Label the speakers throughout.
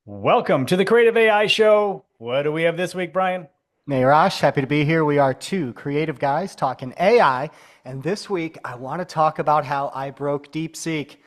Speaker 1: Welcome to the Creative AI Show. What do we have this week, Bryon?
Speaker 2: Hey Rosh, happy to be here. We are two creative guys talking AI, and this week I want to talk about how I broke DeepSeek.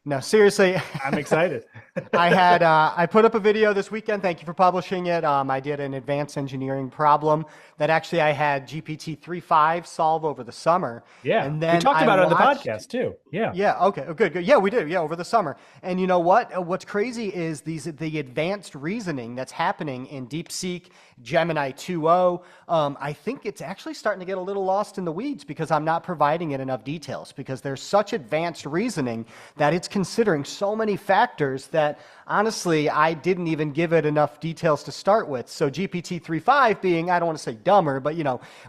Speaker 2: No, seriously,
Speaker 1: I'm excited.
Speaker 2: I put up a video this weekend. Thank you for publishing it. I did an advanced engineering problem that actually I had GPT 3.5 solve over the summer,
Speaker 1: Yeah,
Speaker 2: and
Speaker 1: we
Speaker 2: then
Speaker 1: talked
Speaker 2: I
Speaker 1: about it on the
Speaker 2: watched.
Speaker 1: podcast too. Yeah.
Speaker 2: Yeah, okay. Oh, good, good. Yeah, we did. Yeah, over the summer. And you know what? What's crazy is the advanced reasoning that's happening in DeepSeek, Gemini 2.0. I think it's actually starting to get a little lost in the weeds because I'm not providing it enough details because there's such advanced reasoning that it's considering so many factors that honestly, I didn't even give it enough details to start with. So GPT 3.5 being, I don't want to say dumber, but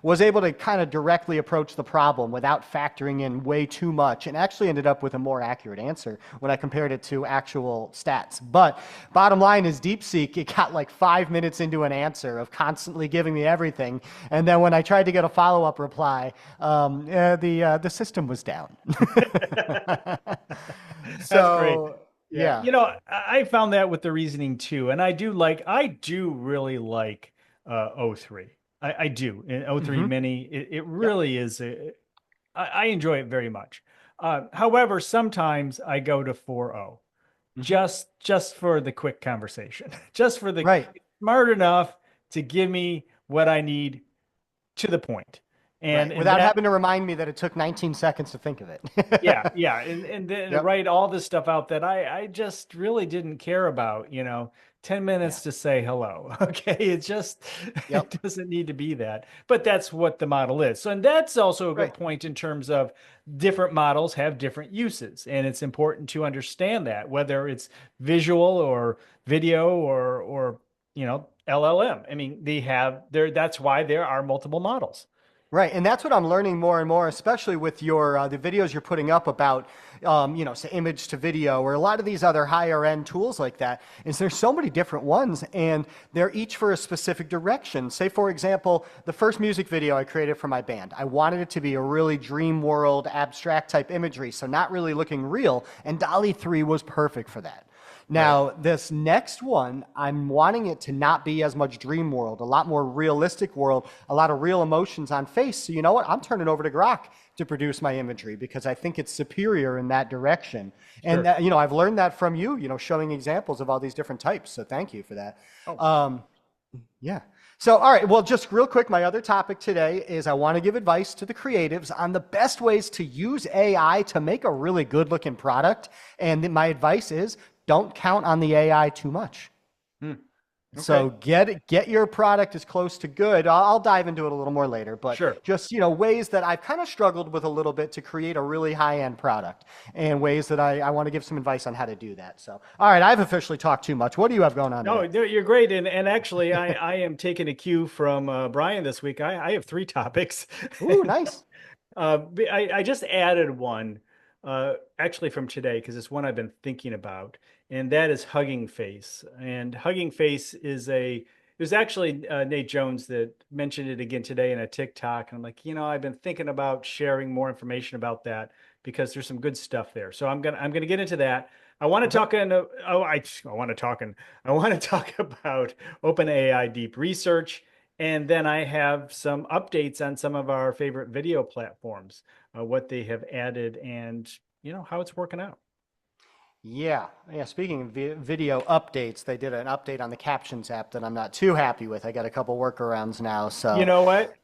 Speaker 2: was able to kind of directly approach the problem without factoring in way too much and actually ended up with a more accurate answer when I compared it to actual stats. But bottom line is DeepSeek, it got like 5 minutes into an answer of constantly giving me everything. And then when I tried to get a follow-up reply, the system was down.
Speaker 1: That's great.
Speaker 2: So,
Speaker 1: Yeah.
Speaker 2: yeah.
Speaker 1: I found that with the reasoning too. And I do really like O3. I do. In O3
Speaker 2: Hmm.
Speaker 1: Mini, it
Speaker 2: Yep.
Speaker 1: really is I enjoy it very much. However, sometimes I go to 4.0
Speaker 2: Hmm.
Speaker 1: just for the quick conversation, just for the
Speaker 2: Right.
Speaker 1: smart enough to give me what I need to the point. And
Speaker 2: Right.
Speaker 1: and
Speaker 2: Without
Speaker 1: that
Speaker 2: having to remind me that it took 19 seconds to think of it.
Speaker 1: yeah, and then
Speaker 2: Yep.
Speaker 1: write all this stuff out that I just really didn't care about, 10
Speaker 2: Yeah.
Speaker 1: minutes to say hello. Okay. It just
Speaker 2: Yep.
Speaker 1: it doesn't need to be that. But that's what the model is. So and that's also a good
Speaker 2: Right.
Speaker 1: point in terms of different models have different uses. And it's important to understand that, whether it's visual or video or LLM. I mean, they have there that's why there are multiple models.
Speaker 2: Right, and that's what I'm learning more and more, especially with your the videos you're putting up about, say image to video or a lot of these other higher end tools like that. Is there's so many different ones, and they're each for a specific direction. Say, for example, the first music video I created for my band, I wanted it to be a really dream world, abstract type imagery, so not really looking real, and Dolly 3 was perfect for that.
Speaker 1: Right.
Speaker 2: Now, this next one, I'm wanting it to not be as much dream world, a lot more realistic world, a lot of real emotions on face. So you know what? I'm turning over to Grok to produce my imagery because I think it's superior in that direction. And
Speaker 1: Sure.
Speaker 2: I've learned that from you, showing examples of all these different types. So thank you for that.
Speaker 1: Oh,
Speaker 2: Um, yeah. So, all right. Well, just real quick, my other topic today is I want to give advice to the creatives on the best ways to use AI to make a really good looking product. And my advice is don't count on the AI too much.
Speaker 1: hmm. Okay.
Speaker 2: So get your product as close to good. I'll dive into it a little more later, but
Speaker 1: Sure.
Speaker 2: just ways that I've kind of struggled with a little bit to create a really high end product, and ways that I want to give some advice on how to do that. So, all right, I've officially talked too much. What do you have going on
Speaker 1: No,
Speaker 2: today?
Speaker 1: you're great. And actually, I am taking a cue from Bryon this week. I have three topics.
Speaker 2: Ooh, nice.
Speaker 1: I just added one actually from today because it's one I've been thinking about, and that is Hugging Face. And Hugging Face it was actually Nate Jones that mentioned it again today in a TikTok. And I'm like, I've been thinking about sharing more information about that because there's some good stuff there. So I'm gonna get into that. I want to
Speaker 2: Okay.
Speaker 1: talk in. I want to talk about OpenAI deep research, and then I have some updates on some of our favorite video platforms, what they have added, and how it's working out.
Speaker 2: Yeah, yeah. Speaking of video updates, they did an update on the Captions app that I'm not too happy with. I got a couple workarounds now,
Speaker 1: You
Speaker 2: so
Speaker 1: know what?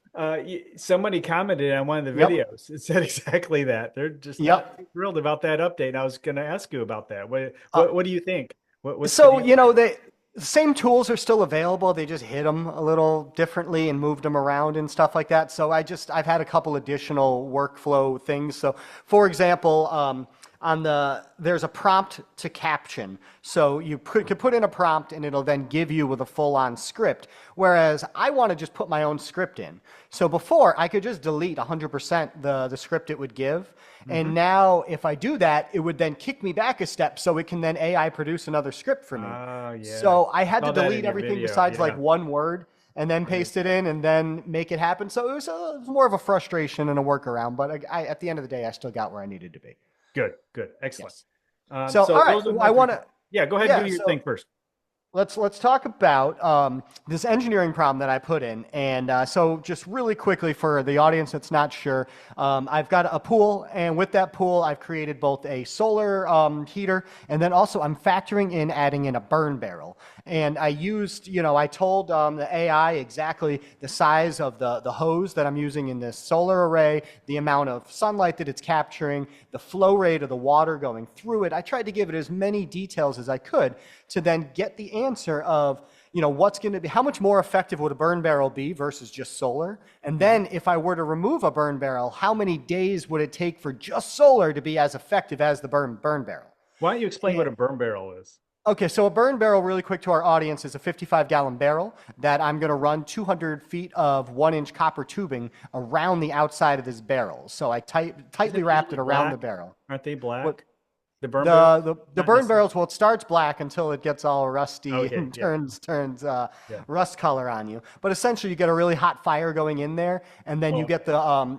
Speaker 1: Somebody commented on one of the
Speaker 2: yep,
Speaker 1: videos. It said exactly that. They're just not
Speaker 2: yep.
Speaker 1: too thrilled about that update. And I was going to ask you about that. What
Speaker 2: Uh,
Speaker 1: what what do you think? What's the
Speaker 2: So,
Speaker 1: deal there?
Speaker 2: the same tools are still available. They just hit them a little differently and moved them around and stuff like that. So I've had a couple additional workflow things. So for example, there's a prompt to caption. So you could put in a prompt and it'll then give you with a full on script. Whereas I want to just put my own script in. So before I could just delete 100% the script it would give.
Speaker 1: Hmm.
Speaker 2: And now if I do that, it would then kick me back a step so it can then AI produce another script for me.
Speaker 1: Oh, yeah.
Speaker 2: So I had to
Speaker 1: Saw that in
Speaker 2: delete
Speaker 1: your
Speaker 2: everything
Speaker 1: video.
Speaker 2: besides like
Speaker 1: Yeah.
Speaker 2: one word and then
Speaker 1: Right.
Speaker 2: paste it in and then make it happen. So it was more of a frustration and a workaround, but at the end of the day, I still got where I needed to be.
Speaker 1: Good. Good. Excellent.
Speaker 2: Yes. So,
Speaker 1: So
Speaker 2: all right,
Speaker 1: those are my
Speaker 2: I
Speaker 1: three.
Speaker 2: want to,
Speaker 1: Yeah. Go ahead and
Speaker 2: yeah.
Speaker 1: do your
Speaker 2: So
Speaker 1: thing first.
Speaker 2: let's talk about this engineering problem that I put in. And so, just really quickly for the audience that's not sure, I've got a pool, and with that pool, I've created both a solar heater, and then also I'm factoring in adding in a burn barrel. And I used, I told the AI exactly the size of the hose that I'm using in this solar array, the amount of sunlight that it's capturing, the flow rate of the water going through it. I tried to give it as many details as I could to then get the answer of, what's going to be, how much more effective would a burn barrel be versus just solar? And then if I were to remove a burn barrel, how many days would it take for just solar to be as effective as the burn barrel?
Speaker 1: Why don't you explain what a burn barrel is?
Speaker 2: Okay, so a burn barrel, really quick to our audience, is a 55-gallon barrel that I'm going to run 200 feet of 1-inch copper tubing around the outside of this barrel. So I tightly wrapped it around the barrel.
Speaker 1: Aren't they black?
Speaker 2: What,
Speaker 1: The burn barrels?
Speaker 2: the burn barrels, well, it starts black until it gets all rusty and
Speaker 1: yeah.
Speaker 2: turns rust color on you. But essentially, you get a really hot fire going in there, and then you get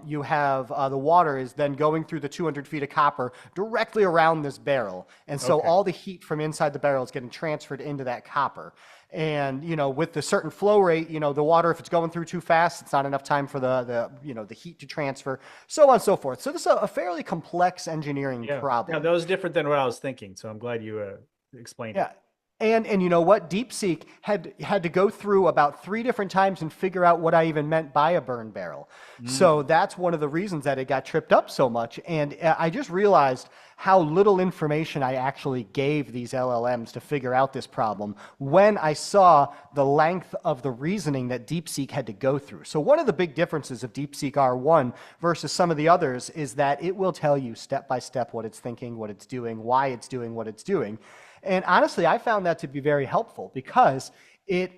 Speaker 2: you have the water is then going through the 200 feet of copper directly around this barrel, and so all the heat from inside the barrel is getting transferred into that copper. And with the certain flow rate, the water, if it's going through too fast, it's not enough time for the heat to transfer, so on and so forth. So this is a fairly complex engineering problem.
Speaker 1: Yeah, that was different than what I was thinking. So I'm glad you explained it.
Speaker 2: And you know what? DeepSeek had to go through about 3 different times and figure out what I even meant by a burn barrel. So that's one of the reasons that it got tripped up so much. And I just realized how little information I actually gave these LLMs to figure out this problem when I saw the length of the reasoning that DeepSeek had to go through. So one of the big differences of DeepSeek R1 versus some of the others is that it will tell you step by step what it's thinking, what it's doing, why it's doing what it's doing. And honestly, I found that to be very helpful because it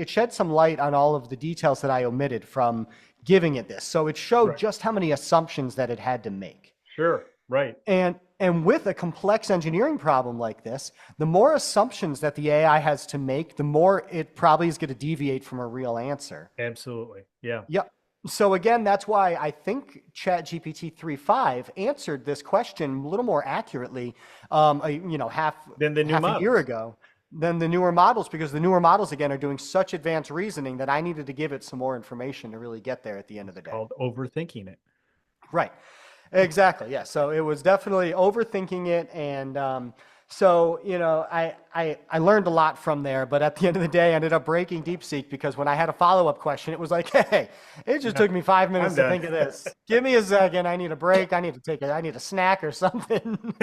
Speaker 2: shed some light on all of the details that I omitted from giving it this. So it showed just how many assumptions that it had to make.
Speaker 1: Sure, right.
Speaker 2: And with a complex engineering problem like this, the more assumptions that the AI has to make, the more it probably is going to deviate from a real answer.
Speaker 1: Absolutely, yeah.
Speaker 2: Yep. So again, that's why I think ChatGPT 3.5 answered this question a little more accurately, half a year ago than the newer models, because the newer models, again, are doing such advanced reasoning that I needed to give it some more information to really get there at the end of the day.
Speaker 1: Called overthinking it.
Speaker 2: Right. Exactly. Yeah. So it was definitely overthinking it. And so, I learned a lot from there, but at the end of the day, I ended up breaking DeepSeek because when I had a follow-up question, it was like, hey, it just took me 5 minutes to think of this. Give me a second. I need a break. I need a snack or something.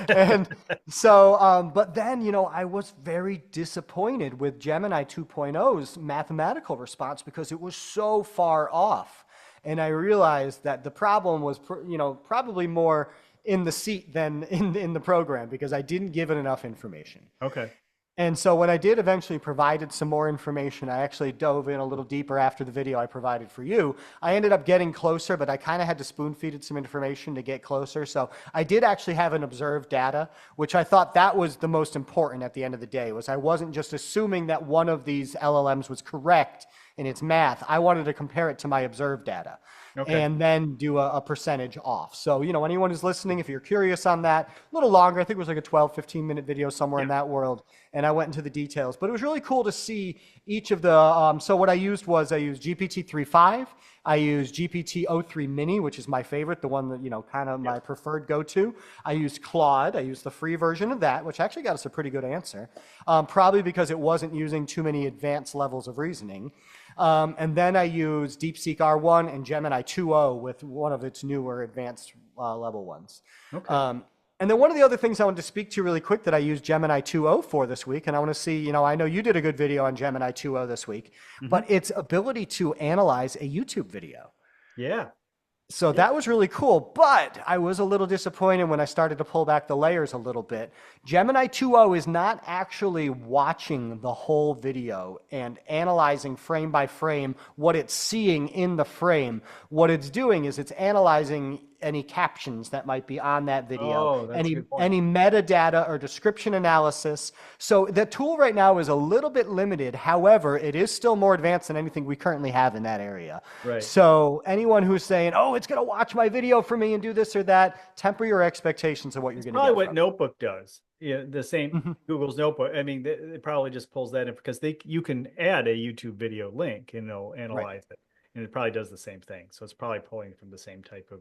Speaker 2: And so, but then, I was very disappointed with Gemini 2.0's mathematical response because it was so far off. And I realized that the problem was, probably more in the seat than in the program because I didn't give it enough information.
Speaker 1: Okay.
Speaker 2: And so when I did eventually provided some more information, I actually dove in a little deeper after the video I provided for you. I ended up getting closer, but I kind of had to spoon feed it some information to get closer. So I did actually have an observed data, which I thought that was the most important at the end of the day, was I wasn't just assuming that one of these LLMs was correct in its math. I wanted to compare it to my observed data. Okay. And then do a percentage off. So, anyone who's listening, if you're curious on that, a little longer, I think it was like a 12, 15-minute video somewhere in that world. And I went into the details. But it was really cool to see each of the, so what I used GPT 3.5. I used GPT 03 Mini, which is my favorite, the one that, kind of my preferred go-to. I used Claude. I used the free version of that, which actually got us a pretty good answer, probably because it wasn't using too many advanced levels of reasoning. And then I used DeepSeek R1 and Gemini 2.0 with one of its newer advanced level ones. Okay. And then one of the other things I wanted to speak to really quick that I used Gemini 2.0 for this week, and I want to see, I know you did a good video on Gemini 2.0 this week, but its ability to analyze a YouTube video.
Speaker 1: Yeah.
Speaker 2: So that was really cool, but I was a little disappointed when I started to pull back the layers a little bit. Gemini 2.0 is not actually watching the whole video and analyzing frame by frame what it's seeing in the frame. What it's doing is it's analyzing any captions that might be on that video,
Speaker 1: Oh, that's a good point.
Speaker 2: any metadata or description analysis. So the tool right now is a little bit limited. However, it is still more advanced than anything we currently have in that area.
Speaker 1: Right.
Speaker 2: So anyone who's saying, oh, it's going to watch my video for me and do this or that, temper your expectations of what you're going to get.
Speaker 1: Probably what
Speaker 2: from
Speaker 1: Notebook does. Yeah, the same
Speaker 2: it.
Speaker 1: Google's Notebook. I mean, it probably just pulls that in because you can add a YouTube video link and it'll
Speaker 2: Right.
Speaker 1: analyze it, and it probably does the same thing. So it's probably pulling from the same type of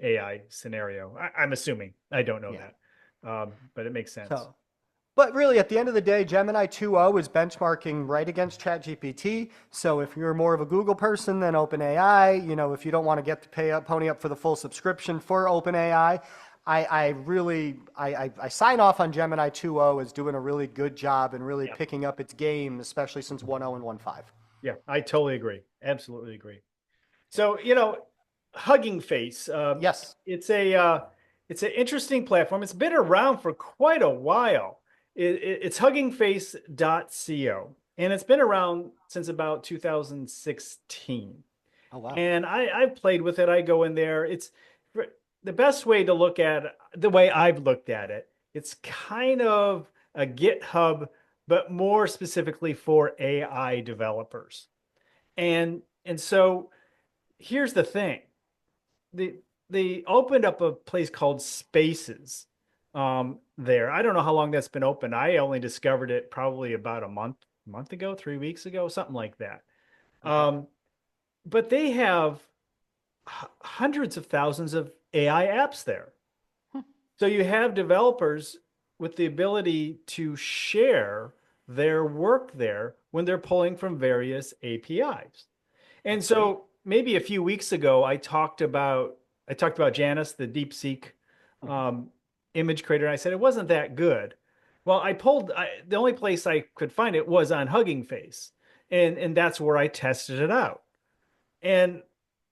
Speaker 1: AI scenario. I'm assuming. I don't know
Speaker 2: Yeah.
Speaker 1: that, but it makes sense.
Speaker 2: So, but really, at the end of the day, Gemini 2.0 is benchmarking right against ChatGPT. So if you're more of a Google person than OpenAI, you know, if you don't want to get to pony up for the full subscription for OpenAI, I sign off on Gemini 2.0 as doing a really good job and really picking up its game, especially since 1.0 and 1.5.
Speaker 1: Yeah, I totally agree. Absolutely agree. So, you know, Hugging Face.
Speaker 2: Yes.
Speaker 1: It's an interesting platform. It's been around for quite a while. It's huggingface.co, and it's been around since about 2016.
Speaker 2: Oh, wow.
Speaker 1: And I've played with it. I go in there. It's the best way to look at it, the way I've looked at it. It's kind of a GitHub, but more specifically for AI developers. And so here's the thing. They opened up a place called Spaces there. I don't know how long that's been open. I only discovered it probably about a month ago, 3 weeks ago, something like that.
Speaker 2: Okay.
Speaker 1: But they have hundreds of thousands of AI apps there. So you have developers with the ability to share their work there when they're pulling from various APIs. And so maybe a few weeks ago, I talked about Janice, the DeepSeek image creator, and I said it wasn't that good. Well, the only place I could find it was on Hugging Face, and that's where I tested it out. And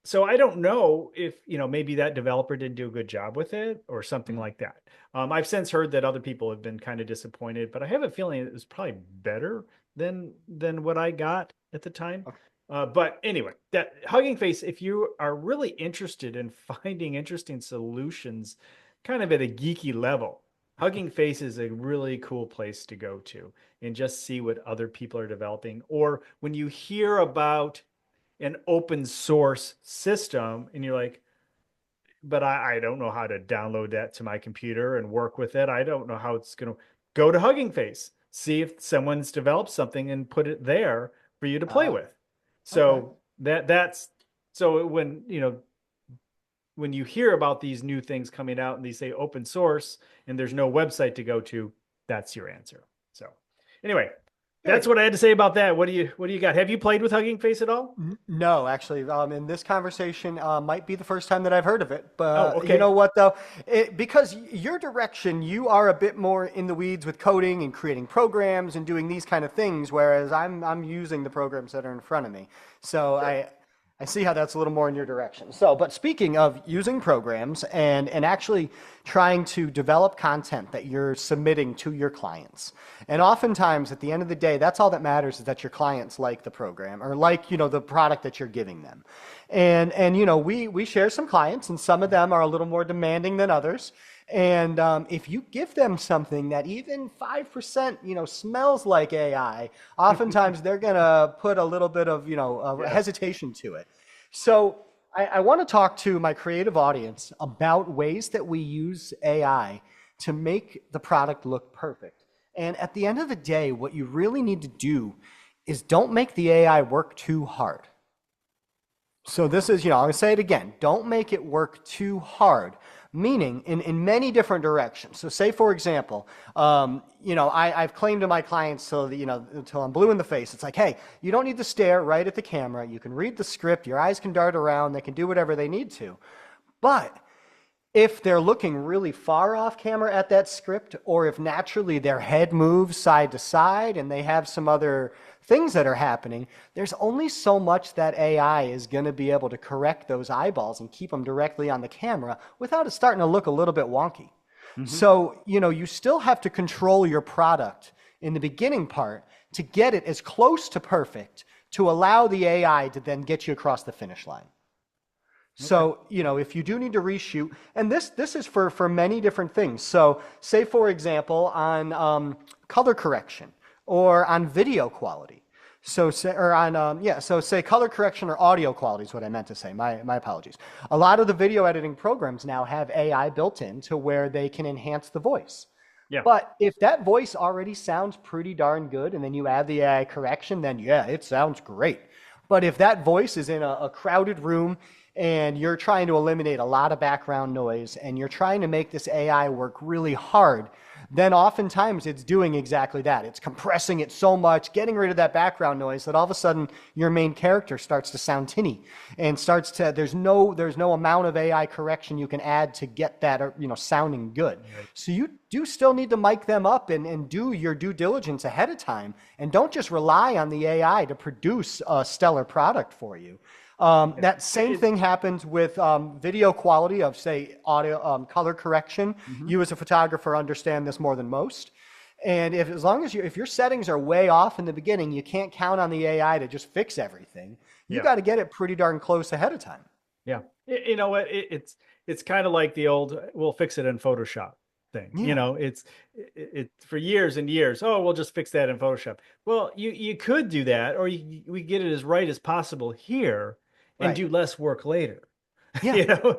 Speaker 1: so I don't know if, maybe that developer didn't do a good job with it or something like that. I've since heard that other people have been kind of disappointed, but I have a feeling it was probably better than what I got at the time.
Speaker 2: Okay.
Speaker 1: But anyway, that Hugging Face, if you are really interested in finding interesting solutions, kind of at a geeky level, Hugging Face is a really cool place to go to and just see what other people are developing. Or when you hear about an open source system and you're like, but I don't know how to download that to my computer and work with it. I don't know how it's going to go to Hugging Face, see if someone's developed something and put it there for you to play with. So
Speaker 2: Okay.
Speaker 1: that's so when you hear about these new things coming out and they say open source and there's no website to go to, that's your answer. So anyway, that's what I had to say about that. What do you got? Have you played with Hugging Face at all?
Speaker 2: No, actually, in this conversation might be the first time that I've heard of it. But
Speaker 1: Okay.
Speaker 2: you know what, though? Because your direction, you are a bit more in the weeds with coding and creating programs and doing these kind of things, whereas I'm using the programs that are in front of me. So I see how that's a little more in your direction. So, but speaking of using programs and actually trying to develop content that you're submitting to your clients. And oftentimes at the end of the day, that's all that matters is that your clients like the program or like, the product that you're giving them. And we share some clients and some of them are a little more demanding than others. And if you give them something that even 5%, smells like AI, oftentimes they're going to put a little bit of, hesitation to it. So I want to talk to my creative audience about ways that we use AI to make the product look perfect. And at the end of the day, what you really need to do is don't make the AI work too hard. So this is, I'm going to say it again, don't make it work too hard, meaning in many different directions. So say, for example, I've claimed to my clients until I'm blue in the face. It's like, hey, you don't need to stare right at the camera. You can read the script. Your eyes can dart around. They can do whatever they need to. But if they're looking really far off camera at that script, or if naturally their head moves side to side and they have some other things that are happening, there's only so much that AI is going to be able to correct those eyeballs and keep them directly on the camera without it starting to look a little bit wonky. Mm-hmm. So, you still have to control your product in the beginning part to get it as close to perfect to allow the AI to then get you across the finish line.
Speaker 1: Okay.
Speaker 2: So, if you do need to reshoot, and this is for many different things. So, say for example, on color correction or on video quality. So say, or on so say color correction or audio quality is what I meant to say. My apologies. A lot of the video editing programs now have AI built in to where they can enhance the voice.
Speaker 1: Yeah.
Speaker 2: But if that voice already sounds pretty darn good, and then you add the AI correction, then yeah, it sounds great. But if that voice is in a crowded room and you're trying to eliminate a lot of background noise and you're trying to make this AI work really hard, then oftentimes it's doing exactly that. It's compressing it so much, getting rid of that background noise that all of a sudden your main character starts to sound tinny and there's no amount of AI correction you can add to get that, sounding good.
Speaker 1: Right.
Speaker 2: So you do still need to mic them up and do your due diligence ahead of time, and don't just rely on the AI to produce a stellar product for you. That same thing happens with video quality of, say, audio color correction. You as a photographer understand this more than most. And if your settings are way off in the beginning, you can't count on the AI to just fix everything. You
Speaker 1: Yeah.
Speaker 2: got to get it pretty darn close ahead of time.
Speaker 1: Yeah. You know what? It's kind of like the old "we'll fix it in Photoshop" thing.
Speaker 2: Yeah.
Speaker 1: It for years and years. Oh, we'll just fix that in Photoshop. Well, you could do that, or we get it as right as possible here and
Speaker 2: Right.
Speaker 1: do less work later.
Speaker 2: Yeah.
Speaker 1: You know,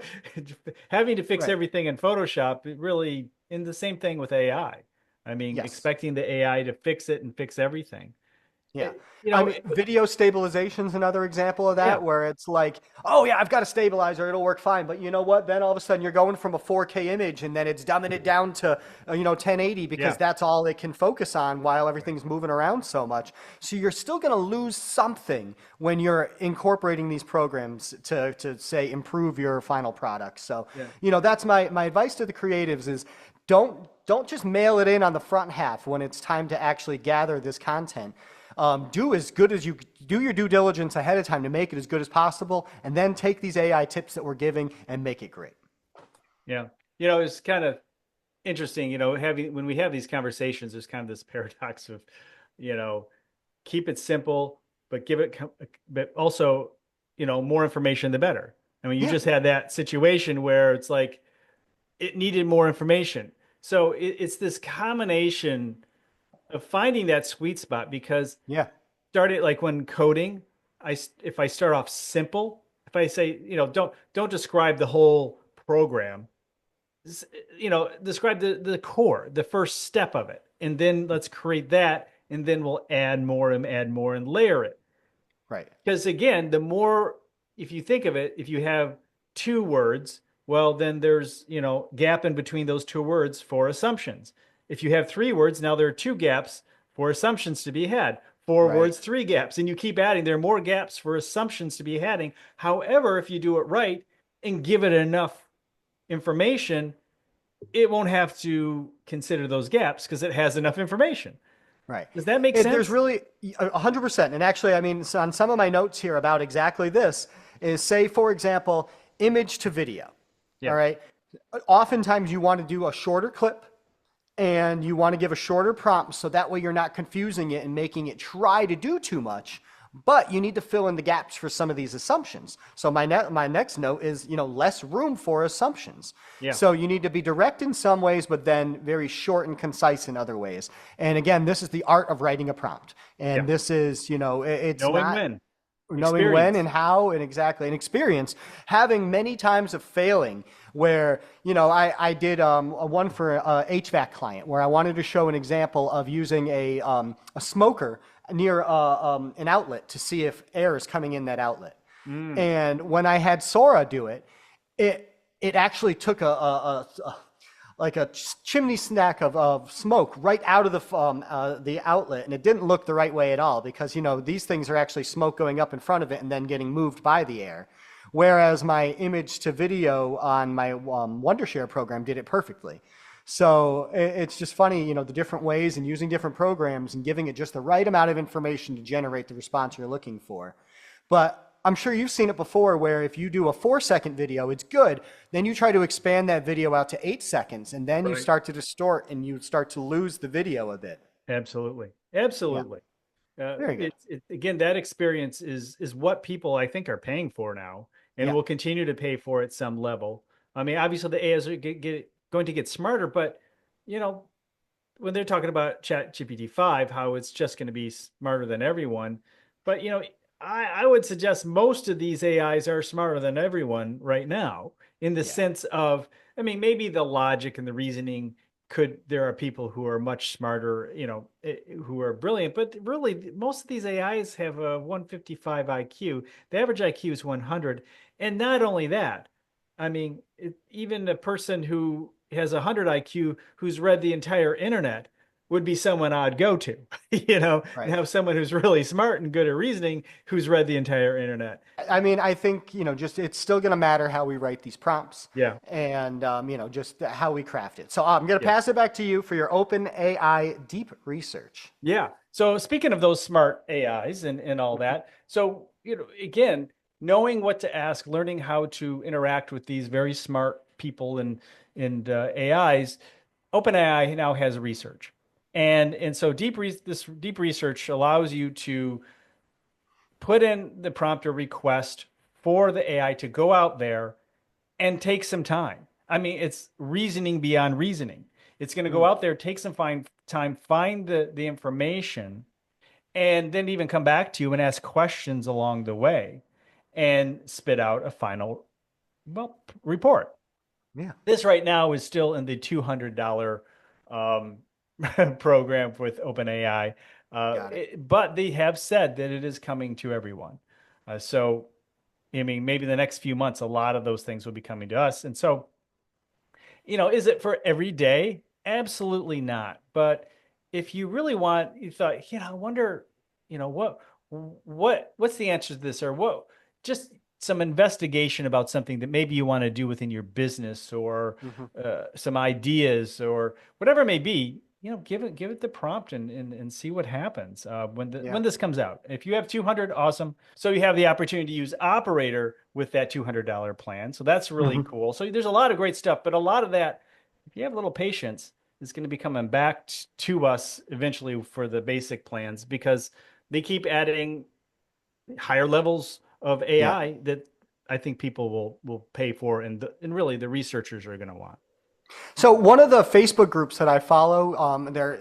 Speaker 1: having to fix
Speaker 2: Right.
Speaker 1: everything in Photoshop, it really, in the same thing with AI. I mean,
Speaker 2: Yes.
Speaker 1: expecting the AI to fix it and fix everything.
Speaker 2: Yeah.
Speaker 1: You
Speaker 2: I
Speaker 1: know,
Speaker 2: mean, video stabilization is another example of
Speaker 1: yeah,
Speaker 2: that, where it's like, oh yeah, I've got a stabilizer, it'll work fine. But you know what? Then all of a sudden you're going from a 4K image and then it's dumbing it down to, 1080 because
Speaker 1: yeah,
Speaker 2: that's all it can focus on while everything's moving around so much. So you're still going to lose something when you're incorporating these programs to say, improve your final product. So,
Speaker 1: yeah,
Speaker 2: that's my advice to the creatives is don't just mail it in on the front half when it's time to actually gather this content. Do as good as you do your due diligence ahead of time to make it as good as possible, and then take these AI tips that we're giving and make it great.
Speaker 1: yeah. It's kind of interesting, having when we have these conversations, there's kind of this paradox of, you know, keep it simple, but but also, more information the better. I mean, you
Speaker 2: Yeah,
Speaker 1: just had that situation where it's like it needed more information. So it's this combination of finding that sweet spot because
Speaker 2: yeah,
Speaker 1: started like when coding, if I start off simple, if I say, don't describe the whole program, describe the core, the first step of it, and then let's create that, and then we'll add more and layer it.
Speaker 2: right,
Speaker 1: Because again, the more, if you think of it, if you have two words, well, then there's, gap in between those two words for assumptions. If you have three words, now there are two gaps for assumptions to be had. Four
Speaker 2: right,
Speaker 1: words, three gaps, and you keep adding. There are more gaps for assumptions to be having. However, if you do it right and give it enough information, it won't have to consider those gaps because it has enough information.
Speaker 2: right.
Speaker 1: Does that make
Speaker 2: There's
Speaker 1: sense?
Speaker 2: really 100%. And actually, I mean, on some of my notes here about exactly this is, say, for example, image to video. All
Speaker 1: Yeah.
Speaker 2: right. Oftentimes, you want to do a shorter clip and you want to give a shorter prompt so that way you're not confusing it and making it try to do too much. But you need to fill in the gaps for some of these assumptions. So my next note is, less room for assumptions.
Speaker 1: Yeah.
Speaker 2: So you need to be direct in some ways, but then very short and concise in other ways. And again, this is the art of writing a prompt. And
Speaker 1: Yeah.
Speaker 2: this is, it's
Speaker 1: Knowing
Speaker 2: not
Speaker 1: when.
Speaker 2: knowing when
Speaker 1: Experience.
Speaker 2: and how and exactly, and experience having many times of failing where I did a one for a HVAC client where I wanted to show an example of using a smoker near an outlet to see if air is coming in that outlet.
Speaker 1: Mm.
Speaker 2: And when I had Sora do it, it actually took like a chimney snack of smoke right out of the outlet, and it didn't look the right way at all because these things are actually smoke going up in front of it and then getting moved by the air. Whereas my image to video on my Wondershare program did it perfectly. So it's just funny, the different ways and using different programs and giving it just the right amount of information to generate the response you're looking for. But I'm sure you've seen it before where if you do a 4-second video, it's good. Then you try to expand that video out to 8 seconds and then you
Speaker 1: Right.
Speaker 2: start to distort and you start to lose the video a bit.
Speaker 1: Absolutely.
Speaker 2: Yeah,
Speaker 1: Absolutely.
Speaker 2: very good.
Speaker 1: Again, that experience is what people I think are paying for now. and
Speaker 2: Yeah.
Speaker 1: we'll continue to pay for at some level. I mean, obviously the AIs are going to get smarter, but you know, when they're talking about Chat GPT 5, how it's just going to be smarter than everyone. But, I would suggest most of these AIs are smarter than everyone right now in the
Speaker 2: Yeah.
Speaker 1: sense of, I mean, maybe the logic and the reasoning there are people who are much smarter, who are brilliant, but really most of these AIs have a 155 IQ. The average IQ is 100. And not only that, I mean, even a person who has 100 IQ who's read the entire internet would be someone I'd go to, and
Speaker 2: Right.
Speaker 1: have someone who's really smart and good at reasoning who's read the entire internet.
Speaker 2: I mean, I think, just it's still going to matter how we write these prompts
Speaker 1: Yeah.
Speaker 2: and, just how we craft it. So I'm going to
Speaker 1: Yeah.
Speaker 2: pass it back to you for your open AI deep research.
Speaker 1: Yeah. So speaking of those smart AIs and all that, so, again, knowing what to ask, learning how to interact with these very smart people and AIs, OpenAI now has research. And so this deep research allows you to put in the prompt or request for the AI to go out there and take some time. I mean, it's reasoning beyond reasoning. It's going to go
Speaker 2: Mm,
Speaker 1: out there, take some time, find the information, and then even come back to you and ask questions along the way and spit out a final, report.
Speaker 2: yeah,
Speaker 1: This right now is still in the $200 um, program with OpenAI,
Speaker 2: got it.
Speaker 1: but they have said that it is coming to everyone. So, I mean, maybe the next few months, a lot of those things will be coming to us. And so, is it for every day? Absolutely not. But if you really want, you thought, I wonder, what's the answer to this, or what, just some investigation about something that maybe you want to do within your business, or
Speaker 2: Hmm.
Speaker 1: some ideas, or whatever it may be. Give it the prompt and see what happens
Speaker 2: Yeah.
Speaker 1: when this comes out. If you have 200, awesome. So you have the opportunity to use Operator with that $200 plan. So that's really
Speaker 2: Hmm.
Speaker 1: cool. So there's a lot of great stuff, but a lot of that, if you have a little patience, is going to be coming back to us eventually for the basic plans, because they keep adding higher levels of
Speaker 2: Yeah.
Speaker 1: AI that I think people will pay for, and really the researchers are going to want.
Speaker 2: So one of the Facebook groups that I follow,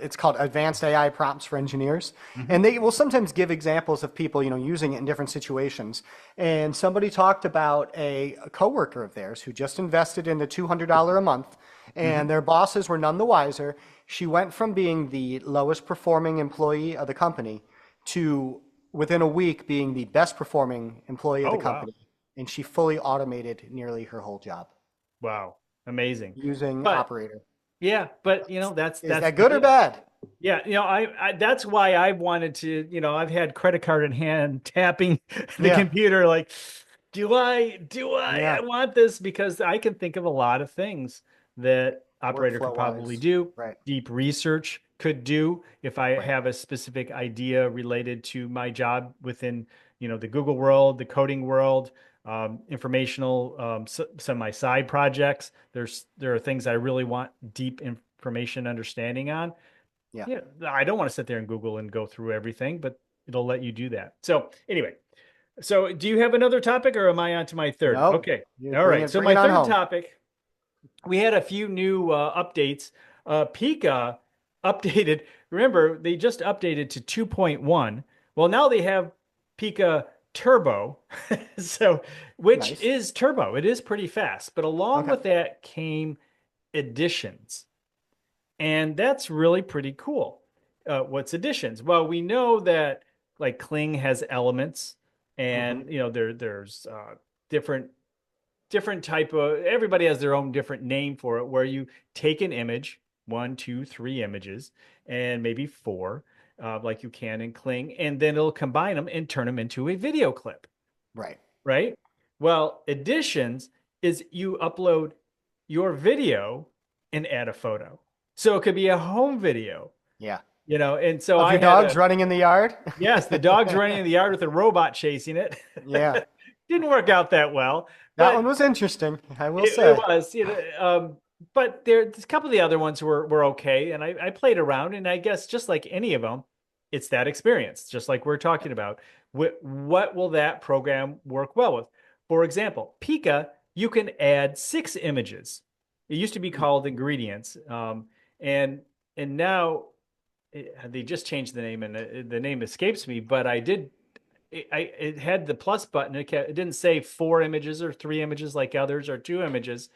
Speaker 2: it's called Advanced AI Prompts for Engineers,
Speaker 1: Hmm.
Speaker 2: and they will sometimes give examples of people, using it in different situations. And somebody talked about a coworker of theirs who just invested in the $200 a month,
Speaker 1: Hmm.
Speaker 2: and their bosses were none the wiser. She went from being the lowest performing employee of the company to within a week being the best performing employee of
Speaker 1: Oh,
Speaker 2: the
Speaker 1: wow.
Speaker 2: company, and she fully automated nearly her whole job
Speaker 1: Wow. Amazing.
Speaker 2: using
Speaker 1: But
Speaker 2: Operator.
Speaker 1: yeah, but that's
Speaker 2: Is
Speaker 1: that's
Speaker 2: that
Speaker 1: the
Speaker 2: good or
Speaker 1: deal.
Speaker 2: bad?
Speaker 1: Yeah, I that's why I wanted to, I've had credit card in hand tapping the
Speaker 2: Yeah,
Speaker 1: computer like, I
Speaker 2: yeah.
Speaker 1: want this, because I can think of a lot of things that Operator could
Speaker 2: Workflow
Speaker 1: probably
Speaker 2: wise.
Speaker 1: do.
Speaker 2: Right,
Speaker 1: Deep research could do if I
Speaker 2: right.
Speaker 1: have a specific idea related to my job within, the Google world, the coding world, informational, some of my side projects. There are things I really want deep information understanding on.
Speaker 2: Yeah.
Speaker 1: Yeah, I don't want to sit there and Google and go through everything, but it'll let you do that. So anyway, so do you have another topic, or am I on to my third?
Speaker 2: No,
Speaker 1: Okay.
Speaker 2: you
Speaker 1: All right. So
Speaker 2: bring
Speaker 1: my
Speaker 2: it on
Speaker 1: third
Speaker 2: home.
Speaker 1: topic, we had a few new updates. Pika updated. Remember, they just updated to 2.1. Well, now they have Pika Turbo, so which
Speaker 2: Nice.
Speaker 1: is turbo. It is pretty fast, but along
Speaker 2: Okay.
Speaker 1: with that came additions. And that's really pretty cool. What's additions? Well, we know that like Kling has elements,
Speaker 2: Hmm.
Speaker 1: and there's different type of, everybody has their own different name for it, where you take an image, one, two, three images, and maybe four, like you can in Kling, and then it'll combine them and turn them into a video clip,
Speaker 2: Right.
Speaker 1: right? Well, additions is you upload your video and add a photo. So it could be a home video,
Speaker 2: Yeah.
Speaker 1: and so
Speaker 2: Of
Speaker 1: I
Speaker 2: your
Speaker 1: had
Speaker 2: dogs running in the yard?
Speaker 1: yes, the dog's running in the yard with a robot chasing it.
Speaker 2: Yeah.
Speaker 1: Didn't work out that well,
Speaker 2: That one
Speaker 1: but
Speaker 2: was interesting, I will
Speaker 1: it
Speaker 2: say.
Speaker 1: was, but there's a couple of the other ones were okay. And I played around, and I guess just like any of them, it's that experience, just like we're talking about. What will that program work well with? For example, Pika, you can add 6 images. It used to be called ingredients, and now they just changed the name, and the name escapes me. But I did. It had the plus button. It didn't say 4 images or 3 images like others or 2 images.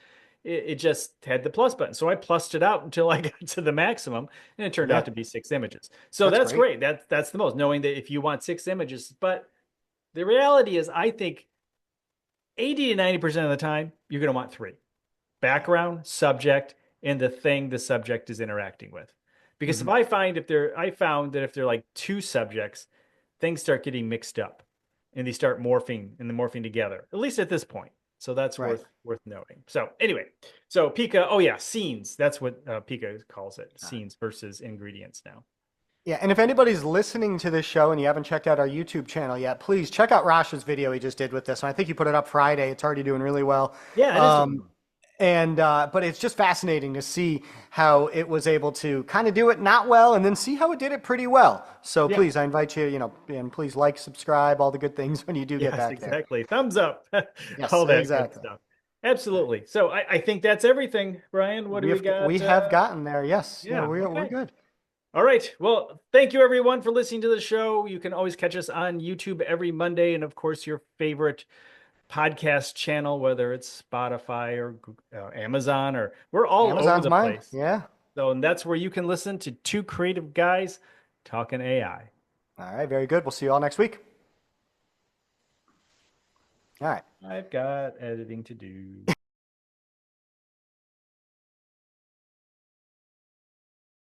Speaker 1: It just had the plus button. So I plussed it out until I got to the maximum, and it turned
Speaker 2: Yeah,
Speaker 1: out to be 6 images. So
Speaker 2: that's
Speaker 1: that's
Speaker 2: great.
Speaker 1: great. That's the most, knowing that if you want 6 images. But the reality is, I think 80 to 90% of the time, you're going to want three: background, subject, and the thing the subject is interacting with. Because
Speaker 2: Hmm.
Speaker 1: I found that if they're like two subjects, things start getting mixed up and they start morphing together, at least at this point. So that's
Speaker 2: Right.
Speaker 1: worth noting. So anyway, so Pika, oh yeah, scenes. That's what Pika calls it, scenes versus ingredients now.
Speaker 2: Yeah, and if anybody's listening to this show and you haven't checked out our YouTube channel yet, please check out Rosh's video he just did with this. And I think he put it up Friday. It's already doing really well.
Speaker 1: Yeah, it is doing
Speaker 2: Um,
Speaker 1: well.
Speaker 2: and but it's just fascinating to see how it was able to kind of do it not well and then see how it did it pretty well. So
Speaker 1: Yeah.
Speaker 2: please, I invite you, and please like, subscribe, all the good things when you do get
Speaker 1: Yes,
Speaker 2: back there.
Speaker 1: exactly. Thumbs up.
Speaker 2: Yes,
Speaker 1: All that good
Speaker 2: exactly.
Speaker 1: stuff. Absolutely. So I think that's everything, Brian. What do we
Speaker 2: We
Speaker 1: got?
Speaker 2: have gotten there. Yes, yeah,
Speaker 1: Yeah.
Speaker 2: we're
Speaker 1: Okay.
Speaker 2: good.
Speaker 1: All right. Well, thank you everyone for listening to the show. You can always catch us on YouTube every Monday, and of course, your favorite podcast channel, whether it's Spotify or Amazon, or we're all over
Speaker 2: Amazon's
Speaker 1: the
Speaker 2: mine.
Speaker 1: place.
Speaker 2: Yeah.
Speaker 1: So, and that's where you can listen to two creative guys talking AI.
Speaker 2: All right, very good. We'll see you all next week. All right.
Speaker 1: I've got editing to do.